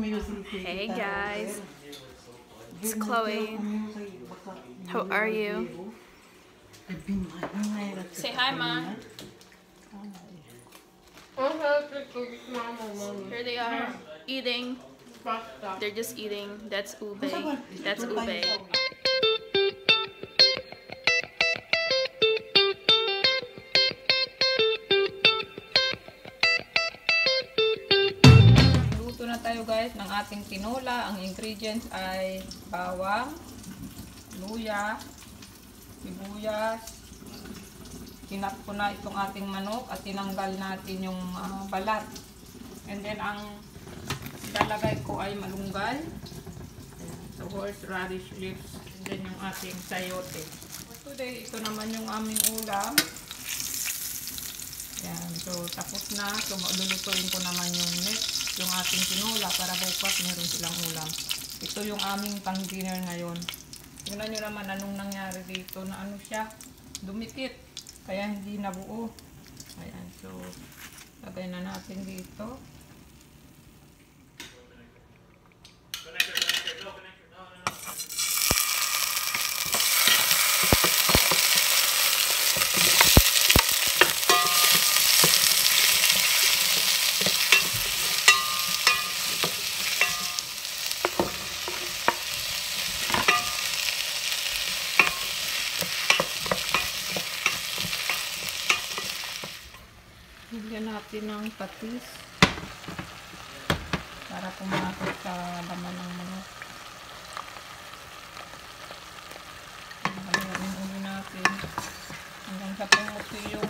Hey guys, it's Chloe. How are you? Say hi, Mom. Here they are eating. They're just eating. That's ube. That's ube. Luto na tayo guys ng ating tinola. Ang ingredients ay bawang, luya, sibuyas. Tinap ko na itong ating manok at tinanggal natin yung balat. And then ang ilalagay ko ay malunggay. So horseradish leaves. And then yung ating sayote. So today, ito naman yung aming ulam. Yan. So tapos na. So lulutuin ko naman yung next, yung ating tinola para bukas meron silang ulam. Ito yung aming pang dinner ngayon. Tingnan nyo naman anong nangyari dito na ano siya, dumikit. Kaya hindi nabuo. Ayan, so lagay na natin dito. Higyan natin ng patis para pumasok sa laman ng manok. Halayin ulit natin hanggang sa pumuti yung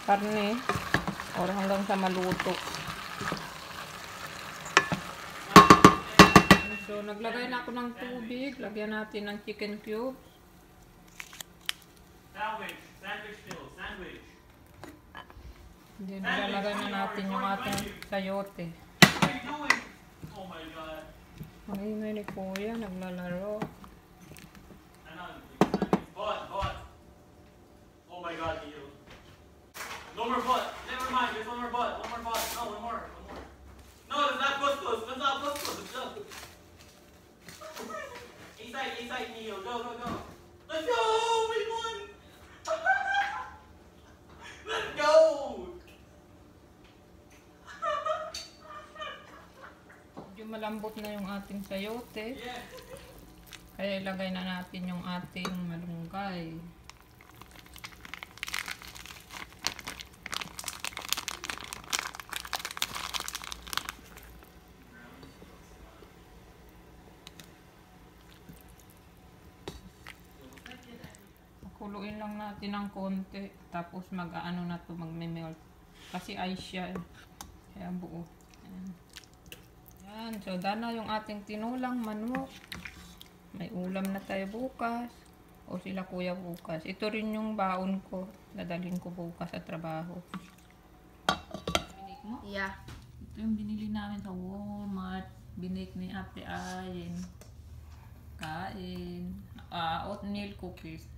karne or hanggang sa maluto. So naglagay na ako ng tubig. Lagyan natin ng chicken cubes. Sandwich still, sandwich. Then ilalagay na natin yung ating sayote. What are you doing? Oh my god. Ang ingay ni Kuya, naglalaro. Butt. Oh my god, you. No more butt. Never mind, there's one more butt. One more butt. No, one more. No, it's not couscous. That's not couscous. Inside, Neo. Go. Let's go! We won! Let's go! Medyo malambot na yung ating sayote. Kaya ilagay na natin yung ating malunggay. Kuluin lang natin ng konti. Tapos mag-ano na to, magme-melt. Kasi ice siya. Kaya buo. Ayan. Yan. So, dana yung ating tinulang manok. May ulam na tayo bukas. O sila kuya bukas. Ito rin yung baon ko. Dadalhin ko bukas sa trabaho. Binik mo? Yeah. Ito yung binili namin sa Walmart. Binik ni Ate Ayen. Kain. Oatmeal cookies.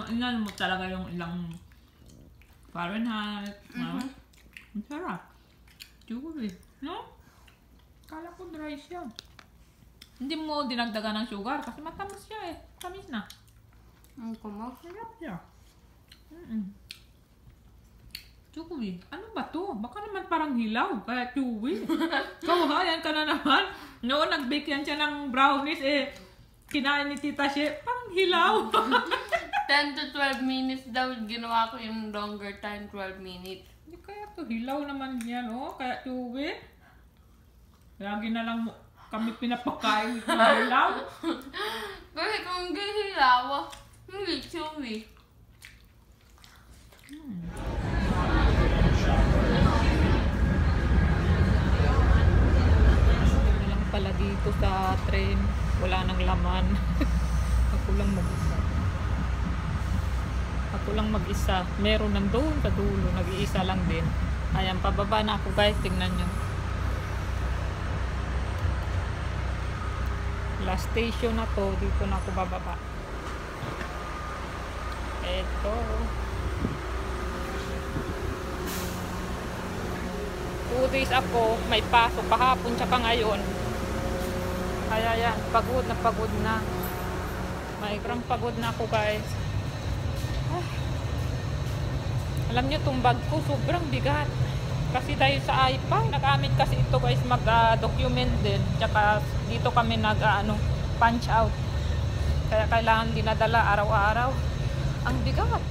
Inan mo talaga yung ilang Fahrenheit. Ang sarap. Chewy. No? Kala ko dry siya. Hindi mo dinagdagan ng sugar kasi matamis siya eh. Tamis na. Ang kumaw. Sarap siya. Chewy. Ano ba to? Baka naman parang hilaw. Kaya chewy. Kawahayan ka na naman. Noon nag-bake yan siya ng brownies eh. Kinain ni Tita She. Parang hilaw. 10 to 12 minutes daw. Ginawa ko yung longer time, 12 minutes. Hindi kaya to hilaw naman yan, oh. Kaya chewy. Lagi na lang kami pinapakain ng hilaw. Kasi kung hindi hilaw, hindi chewy. Lang pala dito sa train. Wala nang laman. Ako lang mag-isa. Meron nandoon sa dulo. Nag-iisa lang din. Ayan, pababa na ako guys. Tingnan nyo. Last station na to. Dito na ako bababa. Eto. 2 days ako, may pasok kahapon tsaka ngayon. Kaya yan, pagod na. May gram pagod na ako guys. Alam nyo, itong bag ko sobrang bigat. Kasi dahil sa iPad, nagamit kasi ito guys mag-document din. Tsaka dito kami punch out. Kaya kailangan dinadala araw-araw. Ang bigat.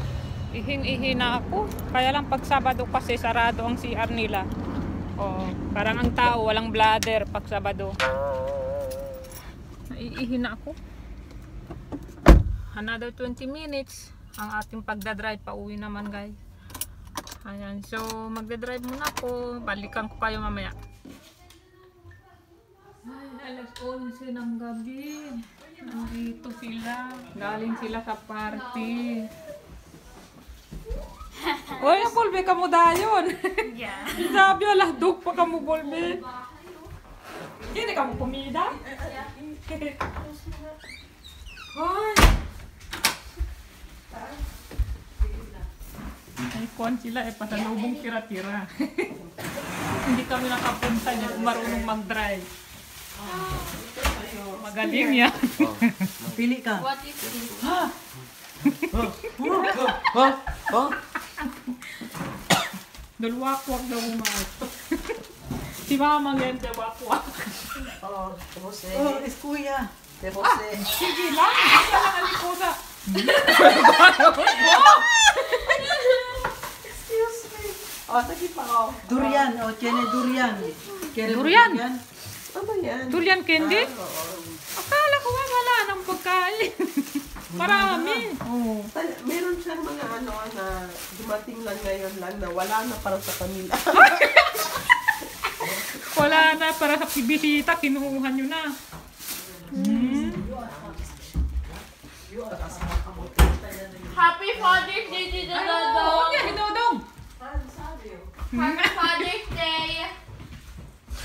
Ihing-ihi na ako. Kaya lang pag Sabado kasi sarado ang CR nila. Oh, parang ang tao walang bladder pag Sabado. Naiihi na ako. Another 20 minutes ang ating pagdadrive pa uwi naman guys. Ayan, so magdadrive muna ako. Balikan ko kayo mamaya. Ay, alas 11 ng gabi. Nandito sila. Galing sila sa party. Oy, bolbe ka mo dayon. Yeah. Sabi alas dug pa ka mo bolbe. Hindi ka mo kumida? Ay. Ay, kuwan sila pasalubong tira-tira. Hindi kami nakapunta niya kung marunong mag-drive. Magaling yan. Pili ka. What is this? Dulwakwak daw umayos. Si Mama Gente wakwak. Jose. Oh, es kuya. De Jose. Sige lang. Hindi ka lang alikosa. Excuse me. Oh, sige pa ako. Durian. Oh, tiene durian. Durian? Ano yan? Durian candy? Akala ko wala ng pagkain. Marami. Oh. Meron siyang mga na dumating lang ngayon lang na wala na para sa kanila. Wala na para sa bisita. Kinuha nyo na. Happy Father's Day, Tita Dodong! Oo, yan, Dodong. Happy Father's Day!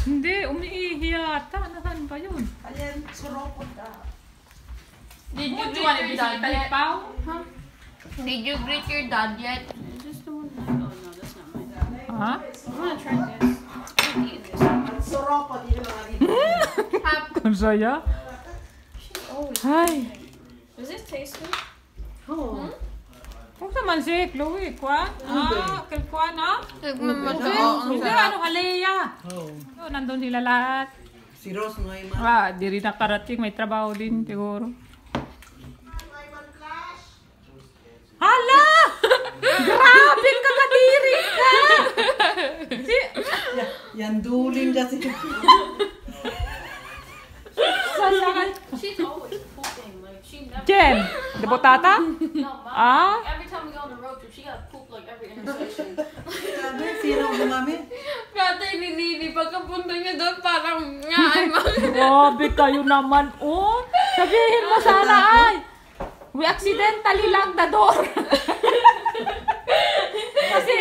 Hindi, umiihi yata. Nasaan ba yun? Ayan, suropod ka. Did you What, greet you wanna your visit dad yet? Talipaw? Huh? Did you greet your dad yet? Ha? I'm gonna try this. I'm gonna eat this. Suropod, yun ang mga dito. Ang saya. Hi. Does this taste good? Kung sa man si Chloe, Kwan? Kwan ha? Mm-hmm. Hindi, Halea. Oh, nandun sila lahat. Si Rose mo ima. Di rin nakarating. May trabaho din siguro. Hala! Grabe ka kadiri ka! Yan dulin kasi. She's always pooping. Like, she never. Jen, debotata? No, Mom. Ah? Every time we go on the road trip, she gotta poop like every intersection. Sabi, sino ang gumamit? Kata ni Nini, pagkapunta niya doon, parang nga ay Grabe kayo naman, oh! Sabihin mo sana ay! We accidentally locked the door! Kasi,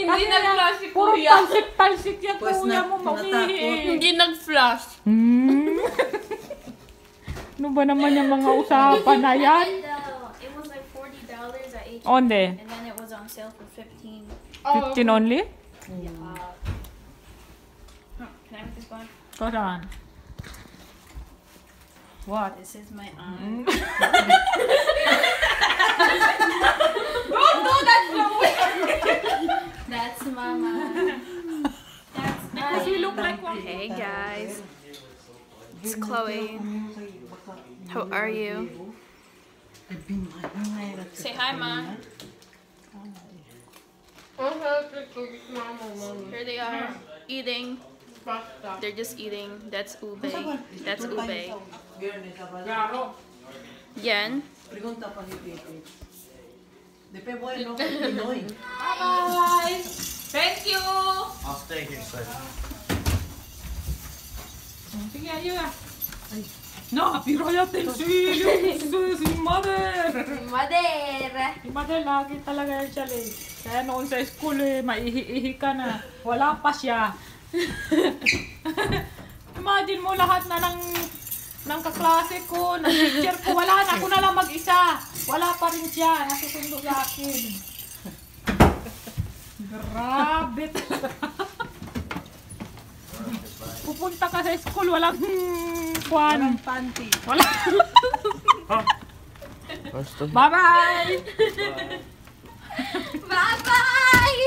hindi nag-flash si puro Kuya. talsik yan, Pues kuya mo, natakot. maumihi. Hindi nag-flash. Ano ba naman yung mga usapan na yan? It was like $40 at H&M. Onde? And then it was on sale for 15. 15 only? Can I have this one? Saan? What? This is my aunt. Don't do that, Chloe! That's Mama. That's Because we look like one. Hey guys, it's Chloe. How are you? Say hi, Mom. Here they are eating. They're just eating. That's ube. That's ube. Claro. Yan. Pregunta pa ni Titi. Depe bueno, Pinoy. Bye! Thank you! I'll stay here, sir. Sige, ayun ah. Nakapiro natin si Mother! Mother. Si Mother lagi talaga yan siya eh. Kaya noon sa school eh, maihi-ihi ka na. Wala pa siya. Imagine mo lahat na ng kaklase ko, ng teacher ko, wala na. Ako na lang mag-isa. Wala pa rin siya. Nasusundo sa akin. Grabe talaga. pupunta ka sa school, walang kwan. Walang panty. Wala. Bye-bye! Bye-bye!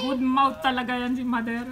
Good mouth talaga yan si Mother.